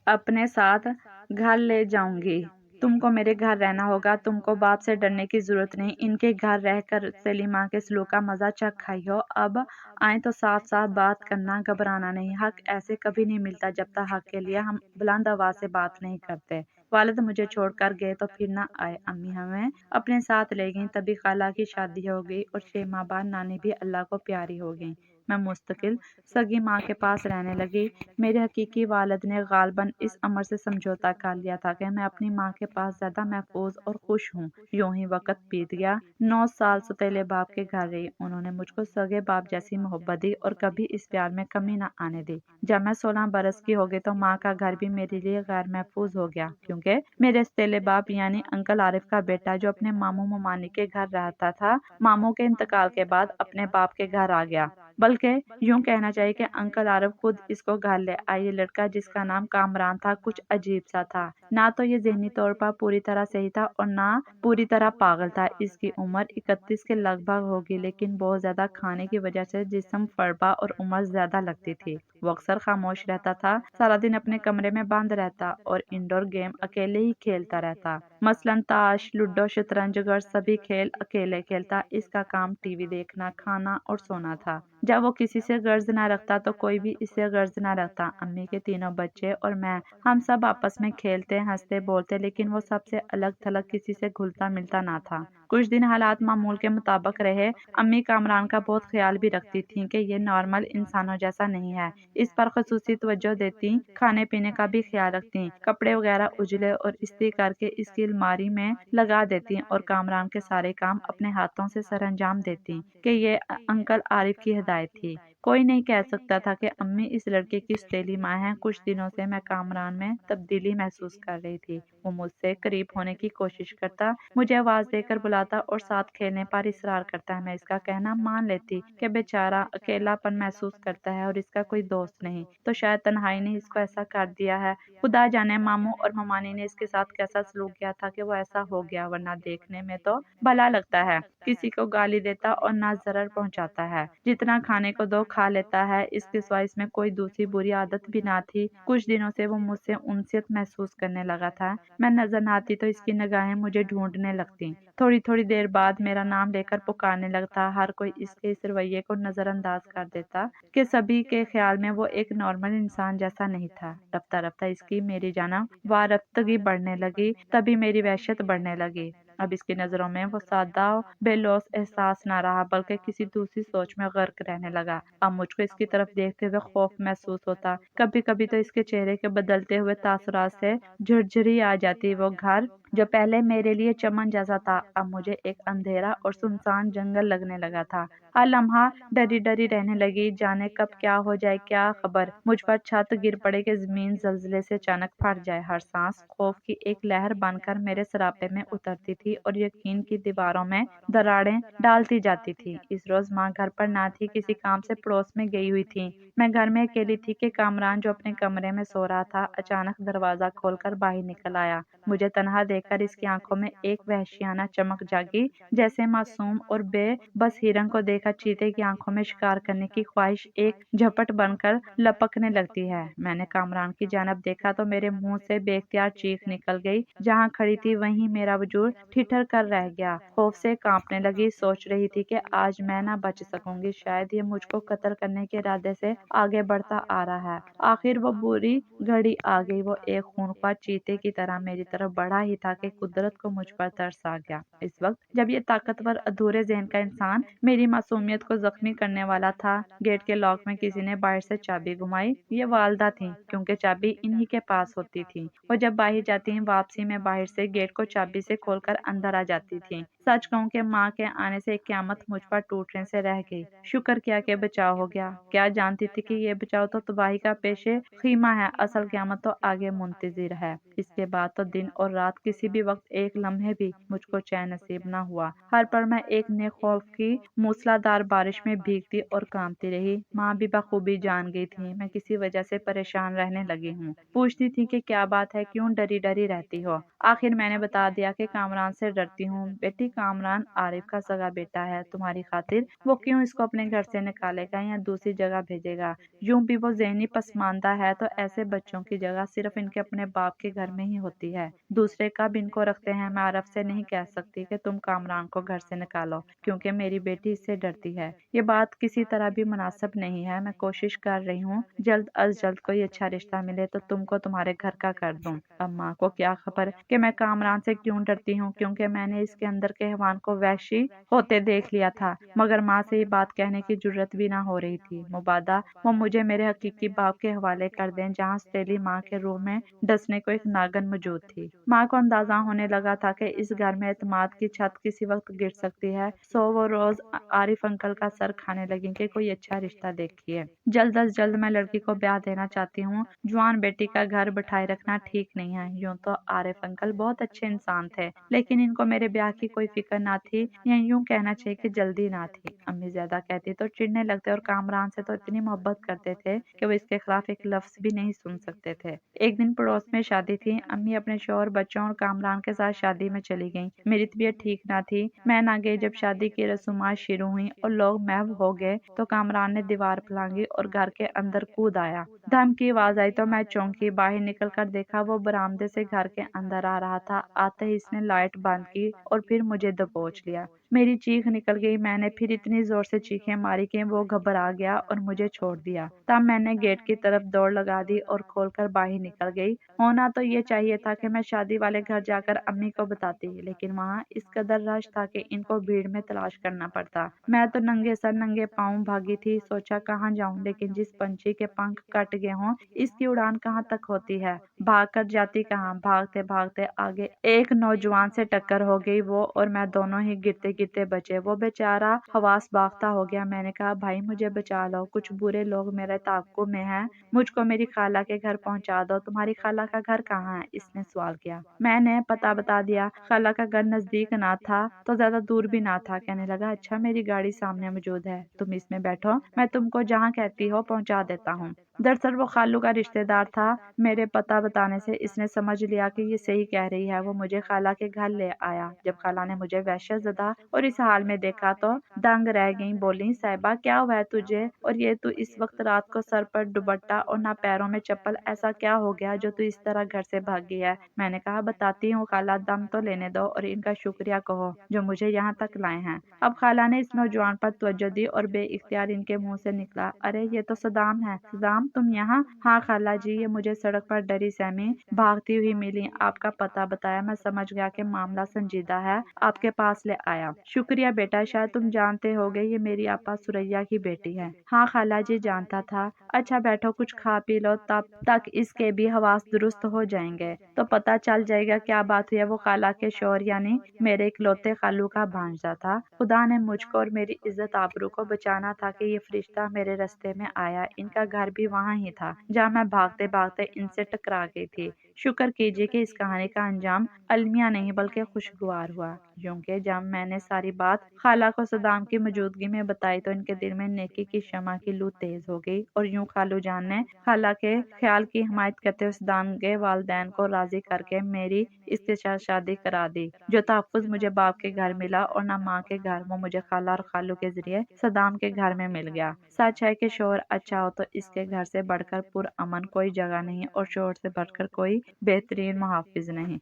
اپنے ساتھ گھر لے جاؤں گی۔ تم کو میرے گھر رہنا ہوگا، تم کو باپ سے ڈرنے کی ضرورت نہیں۔ ان کے گھر رہ کر سلیمہ کے سلوک کا مزہ چکھ آئی ہو، اب آئیں تو صاف صاف بات کرنا، گھبرانا نہیں۔ حق ایسے کبھی نہیں ملتا جب تک حق کے لیے ہم بلند آواز سے بات نہیں کرتے۔ والد مجھے چھوڑ کر گئے تو پھر نہ آئے، امی ہمیں اپنے ساتھ لے گئیں، تبھی خالہ کی شادی ہو گئی اور 6 ماہ بعد نانی بھی اللہ کو پیاری ہو گئی۔ میں مستقل سگی ماں کے پاس رہنے لگی۔ میرے حقیقی والد نے غالباً اس امر سے سمجھوتا کر لیا تھا کہ میں اپنی ماں کے پاس زیادہ محفوظ اور خوش ہوں۔ یوں ہی وقت بیت گیا۔ 9 سال سوتیلے باپ کے گھر رہی۔ انہوں نے مجھ کو سگے باپ جیسی محبت دی اور کبھی اس پیار میں کمی نہ آنے دی۔ جب میں 16 برس کی ہو گئی تو ماں کا گھر بھی میرے لیے غیر محفوظ ہو گیا، کیونکہ میرے سوتیلے باپ یعنی انکل عارف کا بیٹا جو اپنے ماموں ممانی کے گھر رہتا تھا، ماموں کے انتقال کے بعد اپنے باپ کے گھر آ گیا۔ بلکہ یوں کہنا چاہیے کہ انکل عارف خود اس کو گھر لے آئے۔ یہ لڑکا جس کا نام کامران تھا کچھ عجیب سا تھا، نہ تو یہ ذہنی طور پر پوری طرح صحیح تھا اور نہ پوری طرح پاگل تھا۔ اس کی عمر 31 کے لگ بھگ ہوگی، لیکن بہت زیادہ کھانے کی وجہ سے جسم فربا اور عمر زیادہ لگتی تھی۔ وہ اکثر خاموش رہتا تھا، سارا دن اپنے کمرے میں بند رہتا اور انڈور گیم اکیلے ہی کھیلتا رہتا، مثلاً تاش، لوڈو، شطرنج گر سبھی کھیل اکیلے کھیلتا۔ اس کا کام ٹی وی دیکھنا، کھانا اور سونا تھا۔ جب وہ کسی سے غرض نہ رکھتا تو کوئی بھی اس سے غرض نہ رکھتا۔ امی کے تینوں بچے اور میں، ہم سب آپس میں کھیلتے، ہنستے، بولتے، لیکن وہ سب سے الگ تھلگ، کسی سے گھلتا ملتا نہ تھا۔ کچھ دن حالات معمول کے مطابق رہے۔ امی کامران کا بہت خیال بھی رکھتی تھیں کہ یہ نارمل انسانوں جیسا نہیں ہے، اس پر خصوصی توجہ دیتی، کھانے پینے کا بھی خیال رکھتی، کپڑے وغیرہ اجلے اور استری کر کے اس کی الماری میں لگا دیتی اور کامران کے سارے کام اپنے ہاتھوں سے سر انجام دیتی کہ یہ انکل عارف کی ہدایت تھی۔ کوئی نہیں کہہ سکتا تھا کہ امی اس لڑکے کی سوتیلی ماں ہیں۔ کچھ دنوں سے میں کامران میں تبدیلی محسوس کر رہی تھی۔ وہ مجھ سے قریب ہونے کی کوشش کرتا، مجھے آواز دے کر بلاتا اور ساتھ کھیلنے پر اصرار کرتا۔ میں اس کا کہنا مان لیتی کہ بیچارہ اکیلا پن محسوس کرتا ہے اور اس کا کوئی دوست نہیں، تو شاید تنہائی نے اس کو ایسا کر دیا ہے۔ خدا جانے ماموں اور ممانی نے اس کے ساتھ کیسا سلوک کیا تھا کہ وہ ایسا ہو گیا، ورنہ دیکھنے میں تو بھلا لگتا ہے، کسی کو گالی دیتا اور نہ ضرر پہنچاتا ہے، جتنا کھانے کو دو کھا لیتا ہے۔ اس کے سوا اس میں کوئی دوسری بری عادت بھی نہ تھی۔ کچھ دنوں سے وہ مجھ سے انسیت محسوس کرنے لگا تھا۔ میں نظر نہ آتی تو اس کی نگاہیں مجھے ڈھونڈنے لگتی، تھوڑی تھوڑی دیر بعد میرا نام لے کر پکارنے لگتا۔ ہر کوئی اس کے اس رویے کو نظر انداز کر دیتا کہ سبھی کے خیال میں وہ ایک نارمل انسان جیسا نہیں تھا۔ رفتہ رفتہ اس کی میری جانب وابستگی بڑھنے لگی، تبھی میری وحشت بڑھنے لگی۔ اب اس کی نظروں میں وہ سادہ بے لوث احساس نہ رہا، بلکہ کسی دوسری سوچ میں غرق رہنے لگا۔ اب مجھ کو اس کی طرف دیکھتے ہوئے خوف محسوس ہوتا، کبھی کبھی تو اس کے چہرے کے بدلتے ہوئے تاثرات سے جھرجھری آ جاتی۔ وہ گھر جو پہلے میرے لیے چمن جیسا تھا، اب مجھے ایک اندھیرا اور سنسان جنگل لگنے لگا تھا۔ ہر لمحہ ڈری ڈری رہنے لگی، جانے کب کیا ہو جائے، کیا خبر، مجھ پر چھت گر پڑے کہ زمین زلزلے سے اچانک پھٹ جائے۔ ہر سانس خوف کی ایک لہر بن کر میرے سراپے میں اترتی تھی اور یقین کی دیواروں میں دراڑیں ڈالتی جاتی تھی۔ اس روز ماں گھر پر نہ تھی، کسی کام سے پڑوس میں گئی ہوئی تھی۔ میں گھر میں اکیلی تھی کہ کامران جو اپنے کمرے میں سو رہا تھا اچانک دروازہ کھول کر باہر نکل آیا۔ مجھے تنہا دیکھ کر اس کی آنکھوں میں ایک وحشیانہ چمک جاگی، جیسے معصوم اور بے بس ہرن کو دیکھا چیتے کی آنکھوں میں شکار کرنے کی خواہش ایک جھپٹ بن کر لپکنے لگتی ہے۔ میں نے کامران کی جانب دیکھا تو میرے منہ سے بے اختیار چیخ نکل گئی۔ جہاں کھڑی تھی وہیں میرا وجود ٹھٹر کر رہ گیا، خوف سے کانپنے لگی۔ سوچ رہی تھی کہ آج میں نہ بچ سکوں گی، شاید یہ مجھ کو قتل کرنے کے ارادے سے آگے بڑھتا آ رہا ہے۔ آخر وہ بری گھڑی آ گئی۔ وہ ایک خونخوار چیتے کی طرح میری طرف بڑھا ہی تھا کہ قدرت کو مجھ پر ترس آ گیا۔ اس وقت جب یہ طاقتور ادھورے ذہن کا انسان میری معصومیت کو زخمی کرنے والا تھا، گیٹ کے لاک میں کسی نے باہر سے چابی گھمائی۔ یہ والدہ تھیں، کیونکہ چابی انہی کے پاس ہوتی تھی۔ وہ جب باہر جاتی ہیں، واپسی میں باہر سے گیٹ کو چابی سے کھول کر اندر آ جاتی تھیں۔ سچ کہوں کہ ماں کے آنے سے ایک قیامت مجھ پر ٹوٹنے سے رہ گئی۔ شکر کیا کہ بچاؤ ہو گیا۔ کیا جانتی تھی کہ یہ بچاؤ تو تباہی کا پیش خیمہ ہے، اصل قیامت تو آگے منتظر ہے۔ اس کے بعد تو دن اور رات کسی بھی وقت ایک لمحے بھی مجھ کو چین نصیب نہ ہوا۔ ہر پل میں ایک نئے خوف کی موسلادھار بارش میں بھیگتی اور کانپتی رہی۔ ماں بھی بخوبی جان گئی تھی میں کسی وجہ سے پریشان رہنے لگی ہوں۔ پوچھتی تھی کہ کیا بات ہے، کیوں ڈری ڈری رہتی ہو۔ آخر میں نے بتا دیا کہ کامران سے ڈرتی ہوں۔ بیٹی کامران عارف کا سگا بیٹا ہے، تمہاری خاطر وہ کیوں اس کو اپنے گھر سے نکالے گا یا دوسری جگہ بھیجے گا؟ یوں بھی وہ ذہنی پسماندہ ہے، تو ایسے بچوں کی جگہ صرف ان کے اپنے باپ کے گھر میں ہی ہوتی ہے۔ دوسرے کب ان کو رکھتے ہیں۔ میں عارف سے نہیں کہہ سکتی کہ تم کامران کو گھر سے نکالو، کیونکہ میری بیٹی اس سے ڈرتی ہے۔ یہ بات کسی طرح بھی مناسب نہیں ہے۔ میں کوشش کر رہی ہوں جلد از جلد کوئی اچھا رشتہ ملے تو تم کو تمہارے گھر کا کر دوں۔ اب ماں کو کیا خبر کہ میں کامران سے کیوں ڈرتی ہوں، کیونکہ میں نے اس کے اندر کے حیوان کو وحشی ہوتے دیکھ لیا تھا، مگر ماں سے یہ بات کہنے کی جرت بھی نہ ہو رہی تھی۔ مبادا وہ مجھے میرے حقیقی باپ کے حوالے کر دیں، جہاں سیلی ماں کے روح میں ڈسنے کو ایک ناگن موجود تھی۔ ماں کو اندازہ ہونے لگا تھا کہ اس گھر میں اعتماد کی چھت کسی وقت گر سکتی ہے، سو وہ روز عارف انکل کا سر کھانے لگیں کہ کوئی اچھا رشتہ دیکھیے۔ جلد از جلد میں لڑکی کو بیاہ دینا چاہتی ہوں۔ جوان بیٹی کا گھر بٹھائے رکھنا ٹھیک نہیں ہے۔ یوں تو عارف انکل بہت اچھے انسان تھے، لیکن ان کو میرے بیاہ کی کوئی فکر نہ تھی، یا یوں کہنا چاہیے کہ جلدی نہ تھی۔ امی زیادہ کہتی تو چڑنے لگتے، اور کامران سے تو اتنی محبت کرتے تھے کہ وہ اس کے خلاف ایک لفظ بھی نہیں سن سکتے تھے۔ ایک دن پڑوس میں شادی تھی۔ امی اپنے شوہر، بچوں اور کامران کے ساتھ شادی میں چلی گئیں۔ میری طبیعت ٹھیک نہ تھی، میں نہ گئی۔ جب شادی کی رسومات شروع ہوئیں اور لوگ محو ہو گئے تو کامران نے دیوار پلانگی اور گھر کے اندر کود آیا۔ دھم کی آواز آئی تو میں چونکی۔ باہر نکل کر دیکھا وہ برآمدے سے گھر کے اندر آ رہا تھا۔ آتے ہی اس نے لائٹ بند کی اور پھر مجھے دبوچ لیا۔ میری چیخ نکل گئی۔ میں نے پھر اتنی زور سے چیخیں ماری کہ وہ گھبرا گیا اور مجھے چھوڑ دیا۔ تب میں نے گیٹ کی طرف دوڑ لگا دی اور کھول کر باہر نکل گئی۔ ہونا تو یہ چاہیے تھا کہ میں شادی والے گھر جا کر امی کو بتاتی، لیکن وہاں اس قدر رش تھا کہ ان کو بھیڑ میں تلاش کرنا پڑتا۔ میں تو ننگے سر ننگے پاؤں بھاگی تھی۔ سوچا کہاں جاؤں، لیکن جس پنچھی کے پنکھ کٹ گئے ہوں اس کی اڑان کہاں تک ہوتی ہے، بھاگ کر جاتی کہاں۔ بھاگتے بھاگتے آگے ایک نوجوان سے ٹکر ہو گئی۔ وہ اور میں دونوں ہی گرتے گرتے بچے۔ وہ بیچارہ حواس باختہ ہو گیا۔ میں نے کہا بھائی مجھے بچا لو، کچھ برے لوگ میرے تعاقب میں ہیں، مجھ کو میری خالہ کے گھر پہنچا دو۔ تمہاری خالہ کا گھر کہاں ہے؟ اس نے سوال کیا۔ میں نے پتہ بتا دیا۔ خالہ کا گھر نزدیک نہ تھا تو زیادہ دور بھی نہ تھا۔ کہنے لگا اچھا میری گاڑی سامنے موجود ہے، تم اس میں بیٹھو، میں تم کو جہاں کہتی ہو پہنچا دیتا ہوں۔ دراصل وہ خالو کا رشتہ دار تھا۔ میرے پتہ بتانے سے اس نے سمجھ لیا کہ یہ صحیح کہہ رہی ہے۔ وہ مجھے خالہ کے گھر لے آیا۔ جب خالہ نے مجھے وحشت زدہ اور اس حال میں دیکھا تو دنگ رہ گئیں۔ بولیں صاحبہ کیا ہوا ہے تجھے، اور یہ تو اس وقت رات کو سر پر دوپٹہ اور نہ پیروں میں چپل، ایسا کیا ہو گیا جو تو اس طرح گھر سے بھاگ گئی ہے؟ میں نے کہا بتاتی ہوں خالہ، دم تو لینے دو اور ان کا شکریہ کہو جو مجھے یہاں تک لائے ہیں۔ اب خالہ نے اس نوجوان پر توجہ دی اور بے اختیار ان کے منہ سے نکلا ارے یہ تو صدام ہے۔ صدام تم یہاں؟ ہاں خالہ جی، یہ مجھے سڑک پر ڈری سہمی بھاگتی ہوئی ملی، آپ کا پتہ بتایا، میں سمجھ گیا کہ معاملہ سنجیدہ ہے، آپ کے پاس لے آیا۔ شکریہ بیٹا، شاید تم جانتے ہوگے یہ میری آپا سریا کی بیٹی ہے۔ ہاں خالہ جی جانتا تھا۔ اچھا بیٹھو کچھ کھا پی لو، تب تک اس کے بھی حواس درست ہو جائیں گے تو پتہ چل جائے گا کیا بات ہوئی ہے۔ وہ خالہ کے شوہر یعنی میرے اکلوتے خالو کا بھانجا تھا۔ خدا نے مجھ کو اور میری عزت آبرو کو بچانا تھا کہ یہ فرشتہ میرے رستے میں آیا۔ ان کا گھر بھی وہاں ہی تھا جہاں میں بھاگتے بھاگتے ان سے ٹکرا گئی تھی۔ شکر کیجیے کہ اس کہانی کا انجام المیہ نہیں بلکہ خوشگوار ہوا۔ یوں کہ جب میں نے ساری بات خالہ کو صدام کی موجودگی میں بتائی تو ان کے دل میں نیکی کی شمع کی لو تیز ہو گئی، اور یوں خالو جان نے خالہ کے خیال کی حمایت کرتے ہوئے صدام کے والدین کو راضی کر کے میری استشار شادی کرا دی۔ جو تحفظ مجھے باپ کے گھر ملا اور نہ ماں کے گھر، وہ مجھے خالہ اور خالو کے ذریعے صدام کے گھر میں مل گیا۔ سچ ہے کہ شوہر اچھا ہو تو اس کے گھر سے بڑھ کر پرامن کوئی جگہ نہیں، اور شوہر سے بڑھ کر کوئی بہترین محافظ نہیں۔